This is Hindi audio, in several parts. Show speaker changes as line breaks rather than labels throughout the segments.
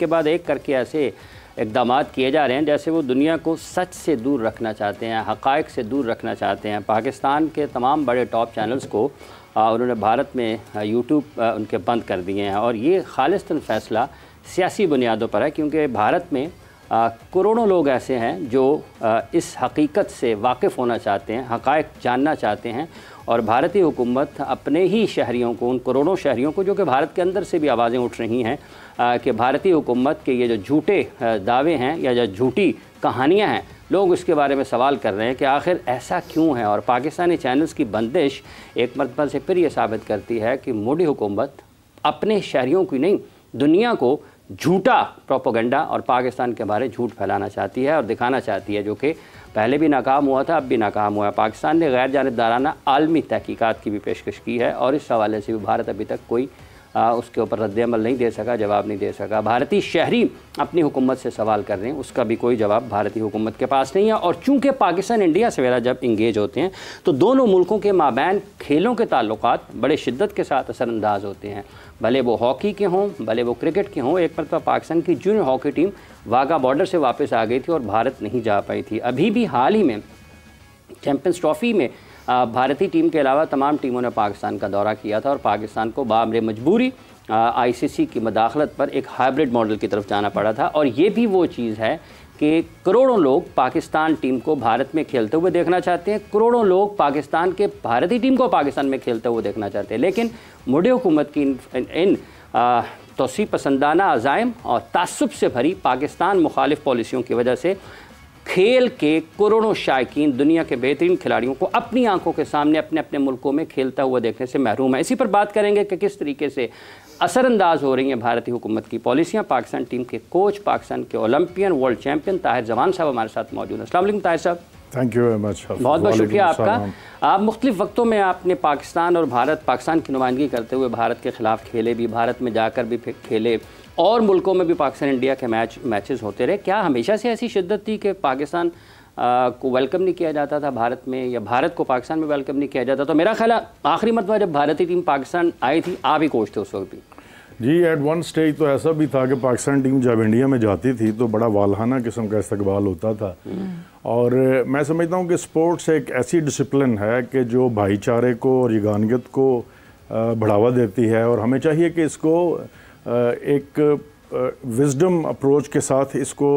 के बाद एक करके ऐसे इक़दामात किए जा रहे हैं जैसे वो दुनिया को सच से दूर रखना चाहते हैं, हक़ाइक़ से दूर रखना चाहते हैं। पाकिस्तान के तमाम बड़े टॉप चैनल्स को उन्होंने भारत में यूट्यूब उनके बंद कर दिए हैं और ये खालिस्तन फ़ैसला सियासी बुनियादों पर है, क्योंकि भारत में करोड़ों लोग ऐसे हैं जो इस हकीकत से वाकिफ़ होना चाहते हैं, हक़ाइक़ जानना चाहते हैं और भारतीय हुकूमत अपने ही शहरियों को, उन करोड़ों शहरियों को जो कि भारत के अंदर से भी आवाज़ें उठ रही हैं कि भारतीय हुकूमत के ये जो झूठे दावे हैं या जो झूठी कहानियाँ हैं, लोग इसके बारे में सवाल कर रहे हैं कि आखिर ऐसा क्यों है। और पाकिस्तानी चैनल्स की बंदिश एक मरतबा से फिर ये साबित करती है कि मोदी हुकूमत अपने शहरियों की नहीं, दुनिया को झूठा प्रोपेगेंडा और पाकिस्तान के बारे झूठ फैलाना चाहती है और दिखाना चाहती है, जो कि पहले भी नाकाम हुआ था, अब भी नाकाम हुआ है। पाकिस्तान ने गैर जानिबदाराना आलमी तहकीकात की भी पेशकश की है और इस हवाले से भी भारत अभी तक कोई उसके ऊपर रद्द-ए-अमल नहीं दे सका, जवाब नहीं दे सका। भारतीय शहरी अपनी हुकूमत से सवाल कर रहे हैं, उसका भी कोई जवाब भारतीय हुकूमत के पास नहीं है। और चूँकि पाकिस्तान इंडिया से वगैरह जब इंगेज होते हैं तो दोनों मुल्कों के माबैन खेलों के ताल्लुकात बड़े शिद्दत के साथ असरअंदाज होते हैं, भले वो हॉकी के हों, भले वो क्रिकेट के हों। एक मरतबा पाकिस्तान की junior hockey team Wagah border से वापस आ गई थी और भारत नहीं जा पाई थी। अभी भी हाल ही में चैम्पियंस ट्रॉफ़ी में भारतीय टीम के अलावा तमाम टीमों ने पाकिस्तान का दौरा किया था और पाकिस्तान को बामरे मजबूरी आईसीसी की मदाखलत पर एक हाइब्रिड मॉडल की तरफ जाना पड़ा था। और ये भी वो चीज़ है कि करोड़ों लोग पाकिस्तान टीम को भारत में खेलते हुए देखना चाहते हैं, करोड़ों लोग पाकिस्तान के भारतीय टीम को पाकिस्तान में खेलते हुए देखना चाहते हैं, लेकिन मोदी हुकूमत की इन तोसी पसंदाना अज़ाइम और तासुब से भरी पाकिस्तान मुखालिफ पॉलिसियों की वजह से खेल के करोड़ों शायकीन दुनिया के बेहतरीन खिलाड़ियों को अपनी आंखों के सामने अपने अपने मुल्कों में खेलता हुआ देखने से महरूम है। इसी पर बात करेंगे कि किस तरीके से असरअंदाज हो रही हैं भारतीय हुकूमत की पॉलिसियाँ। पाकिस्तान टीम के कोच, पाकिस्तान के Olympian, world champion Tahir Zaman साहब हमारे साथ मौजूद हैं। अस्सलाम वालेकुम ताहिर साहब।
Thank you very much.
बहुत बहुत शुक्रिया आपका। आप मुख्तलिफ वक्तों में आपने पाकिस्तान और पाकिस्तान की नुमाइंदगी करते हुए भारत के ख़िलाफ़ खेले भी, भारत में जाकर भी खेले और मुल्कों में भी पाकिस्तान इंडिया के मैचेस होते रहे। क्या हमेशा से ऐसी शिद्दत थी कि पाकिस्तान को वेलकम नहीं किया जाता था भारत में, या भारत को पाकिस्तान में वेलकम नहीं किया जाता? तो मेरा ख्याल आखिरी मरतबा जब भारतीय टीम पाकिस्तान आई थी, आप ही कोच थे उस वक्त भी।
जी, एट वन स्टेज तो ऐसा भी था कि पाकिस्तान टीम जब इंडिया में जाती थी तो बड़ा वालहाना किस्म का इस्तकबाल होता था। और मैं समझता हूँ कि स्पोर्ट्स एक ऐसी डिसिप्लिन है कि जो भाईचारे को और यगानियत को बढ़ावा देती है और हमें चाहिए कि इसको एक विजडम अप्रोच के साथ इसको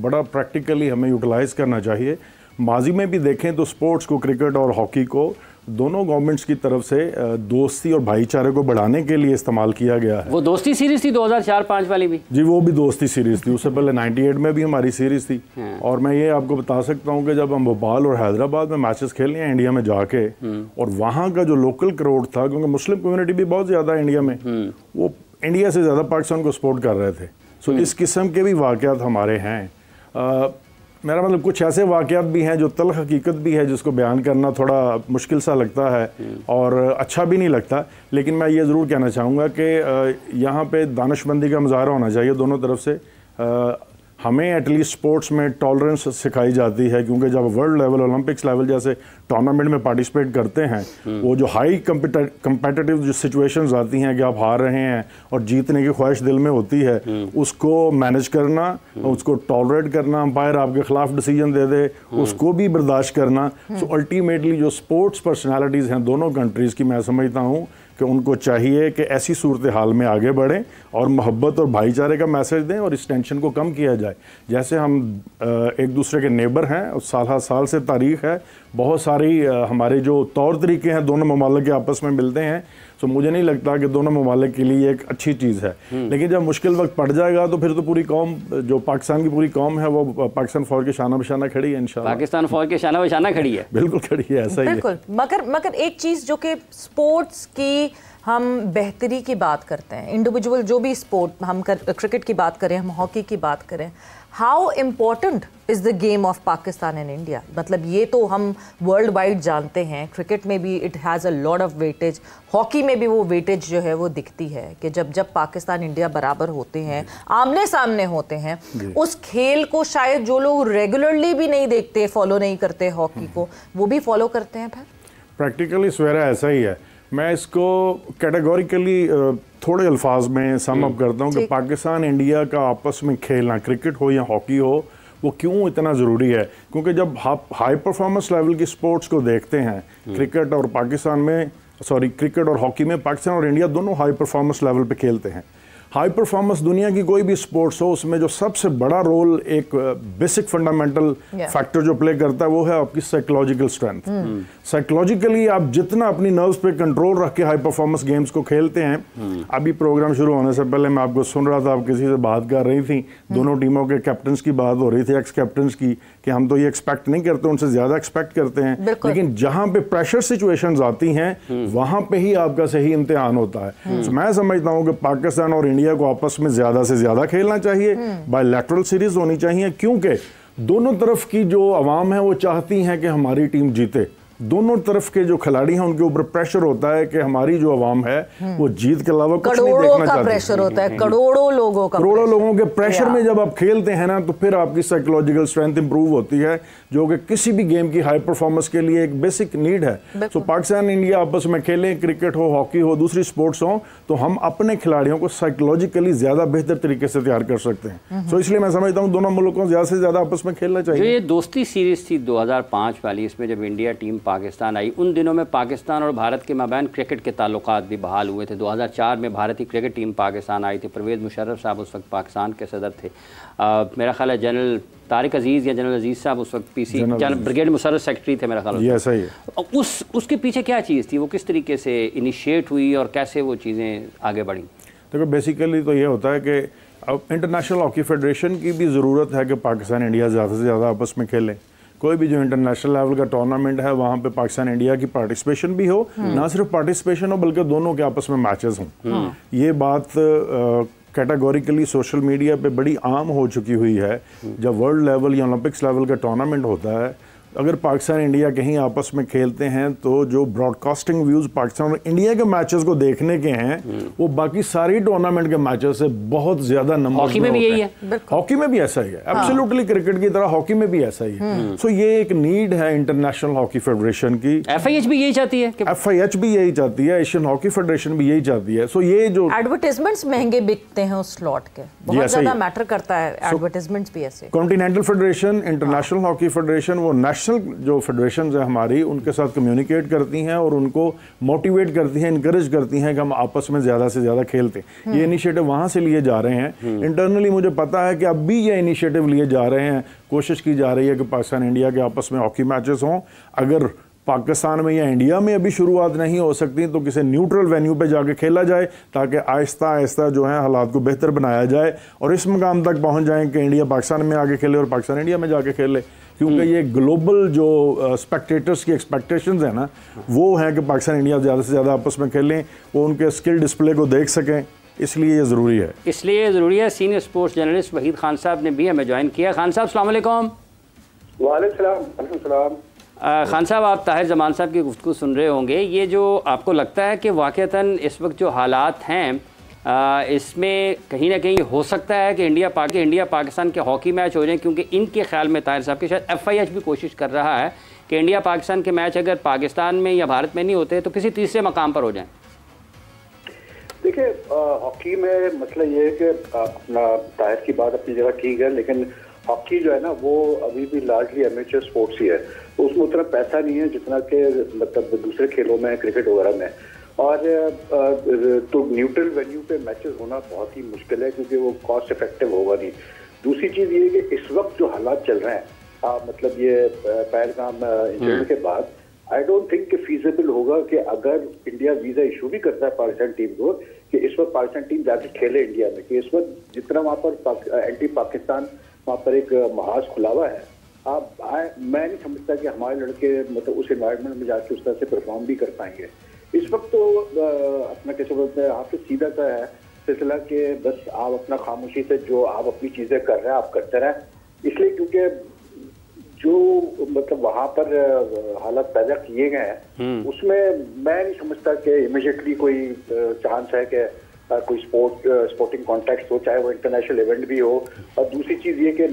बड़ा प्रैक्टिकली हमें यूटिलाइज़ करना चाहिए। माजी में भी देखें तो स्पोर्ट्स को, क्रिकेट और हॉकी को, दोनों गवर्नमेंट्स की तरफ से दोस्ती और भाईचारे को बढ़ाने के लिए इस्तेमाल किया गया है।
वो दोस्ती सीरीज़ थी 2004-05 वाली भी?
जी, वो भी दोस्ती सीरीज़ थी। उससे पहले 98 में भी हमारी सीरीज़ थी। और मैं ये आपको बता सकता हूँ कि जब हम भोपाल और हैदराबाद में मैचेस खेले हैं इंडिया में जाके, और वहाँ का जो लोकल क्राउड था, क्योंकि मुस्लिम कम्युनिटी भी बहुत ज़्यादा है इंडिया में, वो इंडिया से ज़्यादा पाकिस्तान को सपोर्ट कर रहे थे। सो इस किस्म के भी वाक़यात हमारे हैं। मेरा मतलब कुछ ऐसे वाक़यात भी हैं जो तल्ख़ हकीकत भी है, जिसको बयान करना थोड़ा मुश्किल सा लगता है और अच्छा भी नहीं लगता। लेकिन मैं ये ज़रूर कहना चाहूँगा कि यहाँ पे दानिशमंदी का मुज़ाहरा होना चाहिए दोनों तरफ से। हमें एटलीस्ट स्पोर्ट्स में टॉलरेंस सिखाई जाती है, क्योंकि जब वर्ल्ड लेवल, ओलंपिक्स लेवल जैसे टूर्नामेंट में पार्टिसिपेट करते हैं, वो जो हाई कम्पिटिटिव जो सिचुएशंस आती हैं कि आप हार रहे हैं और जीतने की ख्वाहिश दिल में होती है, उसको मैनेज करना, उसको टॉलरेट करना, अंपायर आपके खिलाफ डिसीजन दे दे, उसको भी बर्दाश्त करना। सो अल्टीमेटली जो स्पोर्ट्स पर्सनैलिटीज़ हैं दोनों कंट्रीज़ की, मैं समझता हूँ कि उनको चाहिए कि ऐसी सूरत हाल में आगे बढ़ें और मोहब्बत और भाईचारे का मैसेज दें और इस टेंशन को कम किया जाए। जैसे हम एक दूसरे के नेबर हैं और साल साल से तारीख़ है, बहुत सारी हमारे जो तौर तरीके हैं दोनों ममालिक के आपस में मिलते हैं। सो मुझे नहीं लगता कि दोनों ममालिक के लिए एक अच्छी चीज़ है। लेकिन जब मुश्किल वक्त पड़ जाएगा तो फिर तो पूरी कौम, जो पाकिस्तान की पूरी कौम है, वो पाकिस्तान फौज के शाना बशाना खड़ी है इंशाल्लाह।
पाकिस्तान फौज के शाना बशाना खड़ी है,
बिल्कुल खड़ी है, ऐसा ही है।
बिल्कुल। मगर एक चीज़ जो कि स्पोर्ट्स की हम बेहतरी की बात करते हैं, इंडिविजुअल जो भी स्पोर्ट, हम क्रिकेट की बात करें, हम हॉकी की बात करें, how important is the game of Pakistan and India? मतलब ये तो हम वर्ल्ड वाइड जानते हैं, क्रिकेट में भी it has a lot of weightage, hockey में भी वो वेटेज जो है वो दिखती है कि जब पाकिस्तान इंडिया बराबर होते हैं, आमने सामने होते हैं, उस खेल को शायद जो लोग रेगुलरली भी नहीं देखते, फॉलो नहीं करते हॉकी को, वो भी फॉलो करते हैं। फिर
प्रैक्टिकली सवेरा ऐसा ही है। मैं इसको कैटेगोरिकली थोड़े अल्फाज में सम अप करता हूँ कि पाकिस्तान इंडिया का आपस में खेलना, क्रिकेट हो या हॉकी हो, वो क्यों इतना ज़रूरी है। क्योंकि जब आप हाई परफॉर्मेंस लेवल की स्पोर्ट्स को देखते हैं, क्रिकेट और क्रिकेट और हॉकी में पाकिस्तान और इंडिया दोनों हाई परफॉर्मेंस लेवल पे खेलते हैं। हाई परफॉर्मेंस दुनिया की कोई भी स्पोर्ट्स हो, उसमें जो सबसे बड़ा रोल एक बेसिक फंडामेंटल फैक्टर जो प्ले करता है वो है आपकी साइकोलॉजिकल स्ट्रेंथ। साइकोलॉजिकली आप जितना अपनी नर्व्स पे कंट्रोल रख के हाई परफॉर्मेंस गेम्स को खेलते हैं। अभी प्रोग्राम शुरू होने से पहले मैं आपको सुन रहा था, आप किसी से बात कर रही थी, दोनों टीमों के कैप्टन्स की बात हो रही थी, एक्स कैप्टन्स की, कि हम तो ये एक्सपेक्ट नहीं करते, उनसे ज्यादा एक्सपेक्ट करते हैं। लेकिन जहां पे प्रेशर सिचुएशंस आती हैं वहां पे ही आपका सही इम्तिहान होता है। तो मैं समझता हूं कि पाकिस्तान और इंडिया को आपस में ज्यादा से ज्यादा खेलना चाहिए, बायलैटरल सीरीज होनी चाहिए, क्योंकि दोनों तरफ की जो आवाम है वो चाहती हैं कि हमारी टीम जीते। दोनों तरफ के जो खिलाड़ी हैं उनके ऊपर प्रेशर होता है कि हमारी जो आवाम है वो जीत के अलावा कुछ नहीं देखना चाहती।
प्रेशर होता है करोड़ों लोगों के प्रेशर
में जब आप खेलते हैं ना, तो फिर आपकी साइकोलॉजिकल स्ट्रेंथ इंप्रूव होती है, जो कि किसी भी गेम की हाई परफॉर्मेंस के लिए एक बेसिक नीड है। तो पाकिस्तान इंडिया आपस में खेलें, क्रिकेट हो, हॉकी हो, दूसरी स्पोर्ट्स हो, तो हम अपने खिलाड़ियों को साइकोलॉजिकली ज्यादा बेहतर तरीके से तैयार कर सकते हैं। तो इसलिए मैं समझता हूँ दोनों मुल्कों को ज्यादा से ज्यादा आपस में खेलना चाहिए।
ये दोस्ती सीरीज थी 2005 वाली, इसमें जब इंडिया टीम पाकिस्तान आई, उन दिनों में पाकिस्तान और भारत के माबैन क्रिकेट के ताल्लुकात भी बहाल हुए थे। 2004 में भारतीय क्रिकेट टीम पाकिस्तान आई थी। परवेज़ मुशर्रफ साहब उस वक्त पाकिस्तान के सदर थे। मेरा ख्याल है जनरल तारिक अजीज़ या जनरल अजीज़ साहब उस वक्त पीसी ब्रिगेड मुशर्रफ सेक्रेटरी थे मेरा ख्याल है।
सही है।
उसके पीछे क्या चीज़ थी, वो किस तरीके से इनिशिएट हुई और कैसे वो चीज़ें आगे बढ़ी?
देखो बेसिकली तो ये होता है कि अब इंटरनेशनल हॉकी फेडरेशन की भी ज़रूरत है कि पाकिस्तान इंडिया ज़्यादा से ज़्यादा आपस में खेलें। कोई भी जो इंटरनेशनल लेवल का टूर्नामेंट है वहाँ पे पाकिस्तान इंडिया की पार्टिसिपेशन भी हो, ना सिर्फ पार्टिसिपेशन हो बल्कि दोनों के आपस में मैचेस हों। ये बात कैटेगोरिकली सोशल मीडिया पे बड़ी आम हो चुकी हुई है। जब वर्ल्ड लेवल या ओलंपिक्स लेवल का टूर्नामेंट होता है, अगर पाकिस्तान इंडिया कहीं आपस में खेलते हैं तो जो ब्रॉडकास्टिंग व्यूज पाकिस्तान और इंडिया के मैचेस को देखने के हैं वो बाकी सारी टूर्नामेंट के मैचेस से बहुत ज्यादा नंबर।
हॉकी में भी यही है,
हॉकी में भी ऐसा ही है, एब्सोल्युटली क्रिकेट की तरह हॉकी में भी ऐसा ही है। सो ये एक नीड है इंटरनेशनल हॉकी फेडरेशन की।
FIH भी यही चाहती है,
FIH भी यही चाहती है, एशियन हॉकी फेडरेशन भी यही चाहती है। सो ये जो
एडवर्टाइजमेंट्स महंगे बिकते हैं उस स्लॉट के, बहुत ज्यादा मैटर करता है एडवर्टाइजमेंट्स भी। ऐसे continental
federation, international hockey federation, वो नेशनल जो फेडरेशन है हमारी, उनके साथ कम्युनिकेट करती हैं और उनको मोटिवेट करती हैं, इनकरेज करती हैं कि हम आपस में ज़्यादा से ज़्यादा खेलते हैं। ये इनिशिएटिव वहाँ से लिए जा रहे हैं। इंटरनली मुझे पता है कि अब भी ये इनिशिएटिव लिए जा रहे हैं, कोशिश की जा रही है कि पाकिस्तान इंडिया के आपस में हॉकी मैचेस हों। अगर पाकिस्तान में या इंडिया में अभी शुरुआत नहीं हो सकती तो किसी न्यूट्रल वेन्यू पे जाके खेला जाए, ताकि आहिस्ता आहिस्ता जो है हालात को बेहतर बनाया जाए और इस मुकाम तक पहुंच जाए कि इंडिया पाकिस्तान में आके खेले और पाकिस्तान इंडिया में जाके खेले। क्योंकि ये ग्लोबल जो स्पेक्टेटर्स की एक्सपेक्टेशंस है ना, वो है कि पाकिस्तान इंडिया ज़्यादा से ज़्यादा आपस में खेलें, वो उनके स्किल डिस्प्ले को देख सकें, इसलिए ये ज़रूरी है।
Senior sports journalist Waheed Khan साहब ने भी हमें ज्वाइन किया। खान साहब अस्सलाम वालेकुम।
वालेकुम सलाम।
खान साहब, आप ताहिर जमान साहब की गुफ्तगू सुन रहे होंगे। ये जो आपको लगता है कि वाक़तन इस वक्त जो हालात हैं इसमें कहीं ना कहीं हो सकता है कि इंडिया पाकिस्तान के हॉकी मैच हो जाएं, क्योंकि इनके ख्याल में ताहिर साहब के शायद FIH भी कोशिश कर रहा है कि इंडिया पाकिस्तान के मैच अगर पाकिस्तान में या भारत में नहीं होते तो किसी तीसरे मकाम पर हो जाएं।
देखिए, हॉकी में मसला ये है कि अपना ताहिर की बात अपनी जगह ठीक है, लेकिन हॉकी जो है ना वो अभी भी लार्जली एमेचर स्पोर्ट्स ही है, तो उसमें उतना पैसा नहीं है जितना कि मतलब दूसरे खेलों में, क्रिकेट वगैरह में। और तो न्यूट्रल वेन्यू पे मैचेस होना बहुत ही मुश्किल है, क्योंकि वो कॉस्ट इफेक्टिव होगा नहीं। दूसरी चीज़ ये है कि इस वक्त जो हालात चल रहे हैं, मतलब ये पहलगाम इंसिडेंट के बाद, आई डोंट थिंक कि फीजेबल होगा कि अगर इंडिया वीज़ा इशू भी करता है पाकिस्तान टीम को, कि इस वक्त पाकिस्तान टीम जाके खेले इंडिया में, कि इस वक्त जितना वहाँ पर एंटी पाकिस्तान वहाँ पर एक महाज खुला हुआ है। मैं नहीं समझता कि हमारे लड़के मतलब उस एनवायरनमेंट में जाके उस तरह से परफॉर्म भी कर पाएंगे। इस वक्त तो अपना कैसे बोलते हैं, आपसे सीधा सा है सिलसिला कि बस आप अपना खामोशी से जो आप अपनी चीज़ें कर रहे हैं आप करते रहें, इसलिए क्योंकि जो मतलब वहाँ पर हालात पैदा किए गए हैं उसमें मैं नहीं समझता कि इमीडिएटली कोई चांस है कि कोई स्पोर्टिंग कॉन्टेक्स्ट हो, चाहे वो इंटरनेशनल इवेंट भी हो। और दूसरी चीज़ ये कि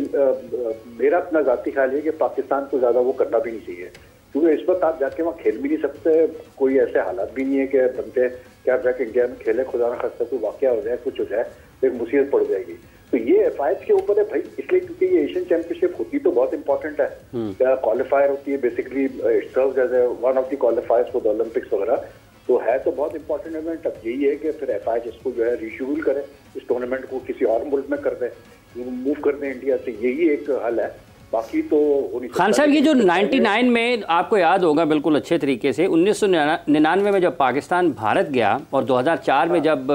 मेरा अपना ज़ाती ख्याल है कि पाकिस्तान को ज़्यादा वो करना भी नहीं चाहिए, क्योंकि इस वक्त आप जाके वहाँ खेल भी नहीं सकते, कोई ऐसे हालात भी नहीं है कि बनते कि आप जाके इंडिया में खेले, खुदा न खास्ता कोई वाकया हो जाए, कुछ हो जाए तो एक मुसीबत पड़ जाएगी। तो ये FIS के ऊपर है भाई, इसलिए क्योंकि ये एशियन चैंपियनशिप होती तो बहुत इंपॉर्टेंट है, क्वालिफायर होती है basically, it serves as one of the qualifiers for the Olympics वगैरह, तो है तो बहुत इंपॉर्टेंट इवेंट। अब यही है कि फिर FIS इसको जो है रिशेड्यूल करे, इस टूर्नामेंट को किसी और मुल्क में कर दे, मूव कर दे इंडिया से, यही एक हल है। बाकी तो
खान साहब, ये जो 99 में आपको याद होगा बिल्कुल अच्छे तरीके से, 1999 में जब पाकिस्तान भारत गया और 2004 में जब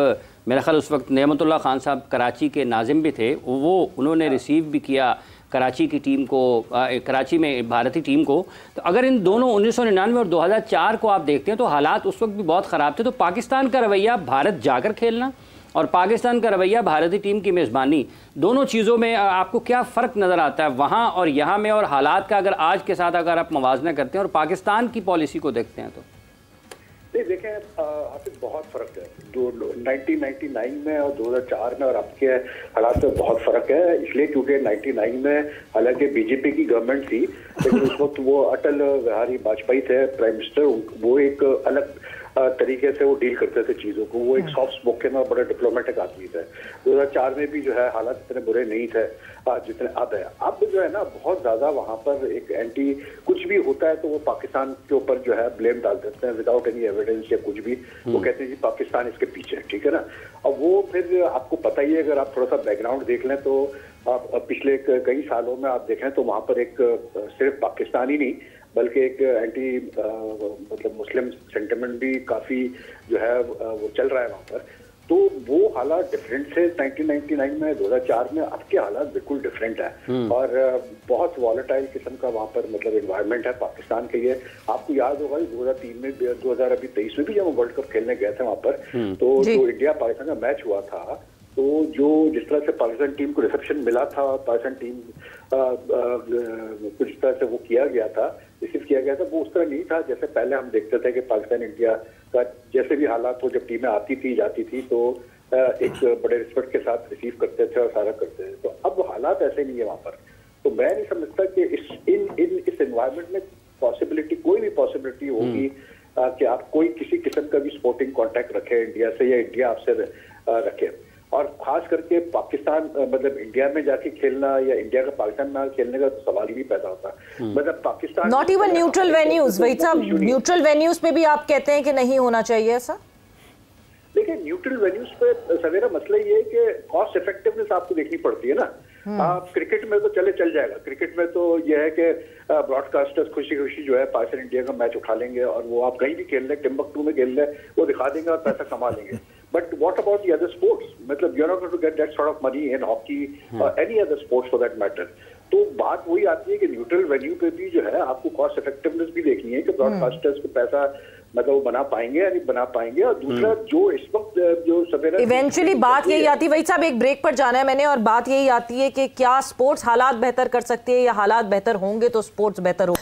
मेरा ख्याल उस वक्त नेमतुल्लाह खान साहब कराची के नाजिम भी थे, वो उन्होंने रिसीव भी किया कराची की टीम को, कराची में भारतीय टीम को। तो अगर इन दोनों 1999 और 2004 को आप देखते हैं तो हालात उस वक्त भी बहुत ख़राब थे। तो पाकिस्तान का रवैया भारत जाकर खेलना और पाकिस्तान का रवैया भारतीय टीम की मेज़बानी, दोनों चीज़ों में आपको क्या फ़र्क नज़र आता है वहाँ और यहाँ में, और हालात का अगर आज के साथ अगर आप मवाजना करते हैं और पाकिस्तान की पॉलिसी को देखते हैं तो?
देखें हाफिज, बहुत फ़र्क है जो 1999 में और 2004 में और अब के हालात में बहुत फ़र्क है। इसलिए क्योंकि 99 में हालांकि बीजेपी की गवर्नमेंट थी, लेकिन उस वक्त वो अटल बिहारी वाजपेयी थे प्राइम मिनिस्टर, वो एक अलग तरीके से वो डील करते थे चीज़ों को, वो एक सॉफ्ट स्पोकन और बड़े डिप्लोमेटिक आदमी थे। 2004 में भी जो है हालात इतने बुरे नहीं थे जितने अब है। अब जो है ना बहुत ज़्यादा वहाँ पर एक एंटी, कुछ भी होता है तो वो पाकिस्तान के ऊपर जो है ब्लेम डाल देते हैं विदाउट एनी एविडेंस या कुछ भी, वो कहते हैं जी पाकिस्तान इसके पीछे है, ठीक है ना। अब वो फिर आपको पता ही है, अगर आप थोड़ा सा बैकग्राउंड देख लें तो आप पिछले कई सालों में आप देखें तो वहाँ पर एक सिर्फ पाकिस्तान ही नहीं बल्कि एक एंटी मतलब मुस्लिम सेंटिमेंट भी काफ़ी जो है वो चल रहा है वहाँ पर। तो वो हालात डिफरेंट थे 1999 में, 2004 में, अब के हालात बिल्कुल डिफरेंट है और बहुत वॉलेटाइल किस्म का वहाँ पर मतलब एनवायरनमेंट है पाकिस्तान के लिए। आपको याद होगा 2003 में, 2023 में भी जब हम वर्ल्ड कप खेलने गए थे वहाँ पर, तो जो इंडिया पाकिस्तान का मैच हुआ था, तो जो जिस तरह से पाकिस्तान टीम को रिसेप्शन मिला था, पाकिस्तान टीम कुछ तरह से वो किया गया था, रिसीव किया गया था, वो उस तरह नहीं था जैसे पहले हम देखते थे कि पाकिस्तान इंडिया का जैसे भी हालात हो, जब टीमें आती थी जाती थी तो एक बड़े रिस्पेक्ट के साथ रिसीव करते थे और सारा करते थे। तो अब हालात ऐसे नहीं है वहाँ पर। तो मैं नहीं समझता कि इस एनवायरनमेंट में पॉसिबिलिटी, कोई भी पॉसिबिलिटी होगी कि आप कोई किसी किस्म का भी स्पोर्टिंग कॉन्टैक्ट रखें इंडिया से या इंडिया आपसे रखे, और खास करके पाकिस्तान मतलब इंडिया में जाके खेलना या इंडिया का पाकिस्तान में खेलने का तो सवाल ही नहीं पैदा होता। मतलब Pakistan
not even neutral venues, वही साहब न्यूट्रल वेन्यूज पे भी आप कहते हैं कि नहीं होना चाहिए ऐसा? देखिए
न्यूट्रल वेन्यूज पे सवेरा मसला ये है कि कॉस्ट इफेक्टिवनेस आपको देखनी पड़ती है ना। आप क्रिकेट में तो चल जाएगा, क्रिकेट में तो यह है कि ब्रॉडकास्टर्स खुशी खुशी जो है पाकिस्तान इंडिया का मैच उठा लेंगे और वो आप कहीं भी खेल लें, टिम्बकटू में खेल लें, वो दिखा देंगे और पैसा कमा लेंगे। But what about the other sports? मतलब you're not going to get that sort of money in hockey or any other sports for that matter. तो बात वही आती है कि न्यूट्रल वेन्यू पे भी जो है आपको कॉस्ट इफेक्टिवनेस भी देखनी है कि ब्रॉडकास्टर्स को पैसा मतलब वो बना पाएंगे या नहीं बना पाएंगे। और दूसरा जो इस वक्त जो सवेरा
इवेंचुअली बात यही आती है, वही साहब एक ब्रेक पर जाना है मैंने, और बात यही आती है कि क्या स्पोर्ट्स हालात बेहतर कर सकती है या हालात बेहतर होंगे तो स्पोर्ट्स बेहतर हो।